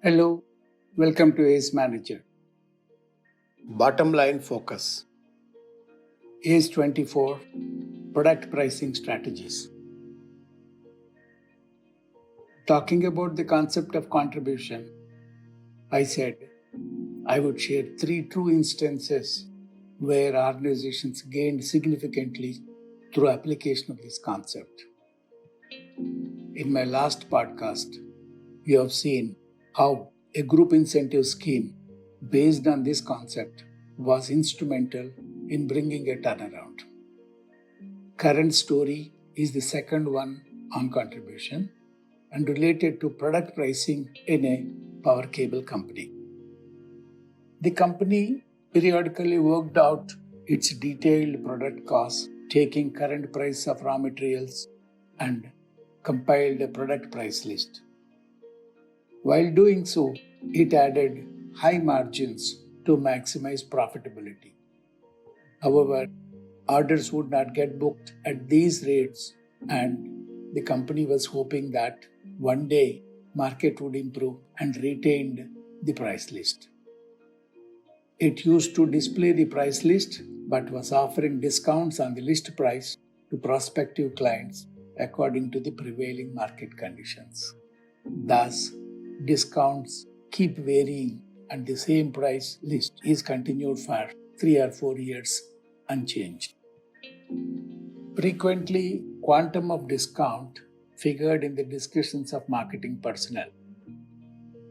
Hello, welcome to ACE Manager. Bottom line focus. ACE 24 Product Pricing Strategies. Talking about the concept of contribution, I said I would share three true instances where organizations gained significantly through application of this concept. In my last podcast, you have seen how a group incentive scheme based on this concept was instrumental in bringing a turnaround. Current story is the second one on contribution and related to product pricing in a power cable company. The company periodically worked out its detailed product costs, taking current price of raw materials and compiled a product price list. While doing so, it added high margins to maximize profitability. However, orders would not get booked at these rates, and the company was hoping that one day market would improve and retained the price list. It used to display the price list but was offering discounts on the list price to prospective clients according to the prevailing market conditions. Thus, discounts keep varying and the same price list is continued for 3 or 4 years unchanged. Frequently, quantum of discount figured in the discussions of marketing personnel.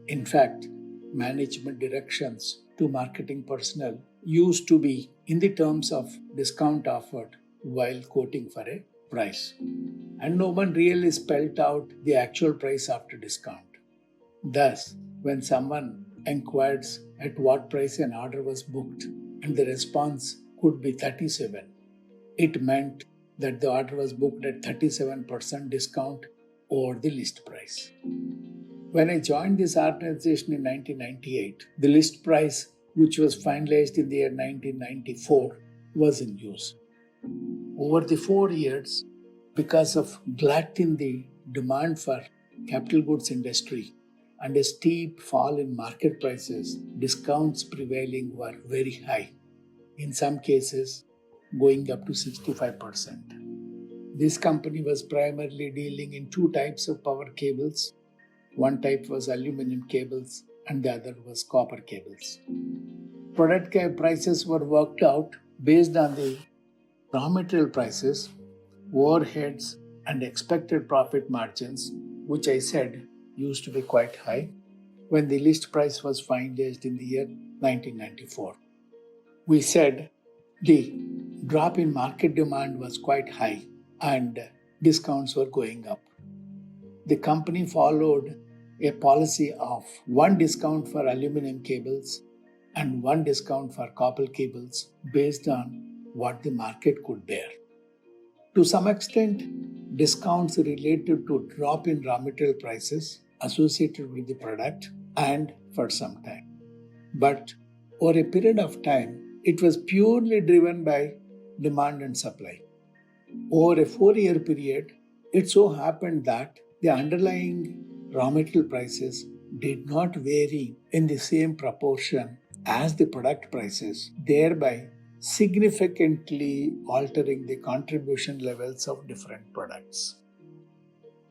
In fact, management directions to marketing personnel used to be in the terms of discount offered while quoting for a price. And no one really spelled out the actual price after discount. Thus, when someone inquires at what price an order was booked and the response could be 37, it meant that the order was booked at 37% discount over the list price. When I joined this organization in 1998, the list price, which was finalized in the year 1994, was in use. Over the 4 years, because of glut in the demand for capital goods industry and a steep fall in market prices, discounts prevailing were very high, in some cases going up to 65%. This company was primarily dealing in two types of power cables. One type was aluminum cables and the other was copper cables. Product prices were worked out based on the raw material prices, overheads, and expected profit margins, which I said used to be quite high when the list price was finalized in the year 1994. We said the drop in market demand was quite high and discounts were going up. The company followed a policy of one discount for aluminum cables and one discount for copper cables based on what the market could bear. To some extent, discounts related to drop in raw material prices associated with the product and for some time. But over a period of time, it was purely driven by demand and supply. Over a 4-year period, it so happened that the underlying raw material prices did not vary in the same proportion as the product prices, thereby significantly altering the contribution levels of different products.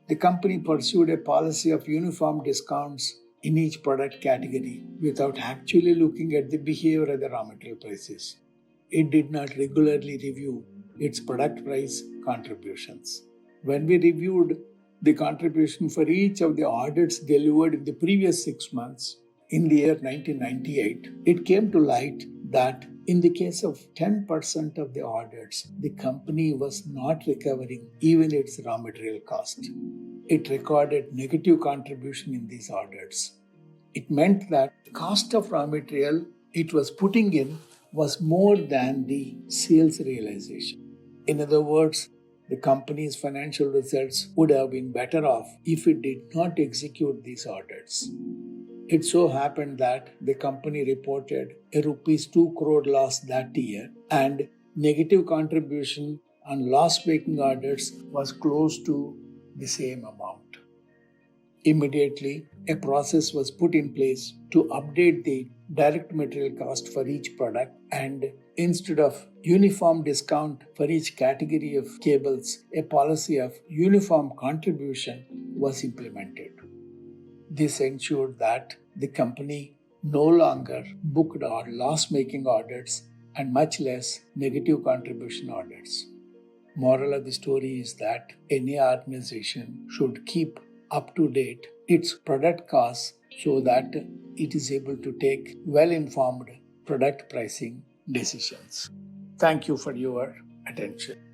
The company pursued a policy of uniform discounts in each product category without actually looking at the behavior of the raw material prices. It did not regularly review its product price contributions. When we reviewed the contribution for each of the audits delivered in the previous 6 months in the year 1998, it came to light that in the case of 10% of the audits, the company was not recovering even its raw material cost. It recorded negative contribution in these audits. It meant that the cost of raw material it was putting in was more than the sales realization. In other words, the company's financial results would have been better off if it did not execute these audits. It so happened that the company reported a rupees 2 crore loss that year and negative contribution on loss-making audits was close to the same amount. Immediately, a process was put in place to update the direct material cost for each product, and instead of uniform discount for each category of cables, a policy of uniform contribution was implemented. This ensured that the company no longer booked or loss making orders and much less negative contribution orders. Moral of the story is that any organization should keep up to date its product costs so that it is able to take well informed product pricing decisions. Thank you for your attention.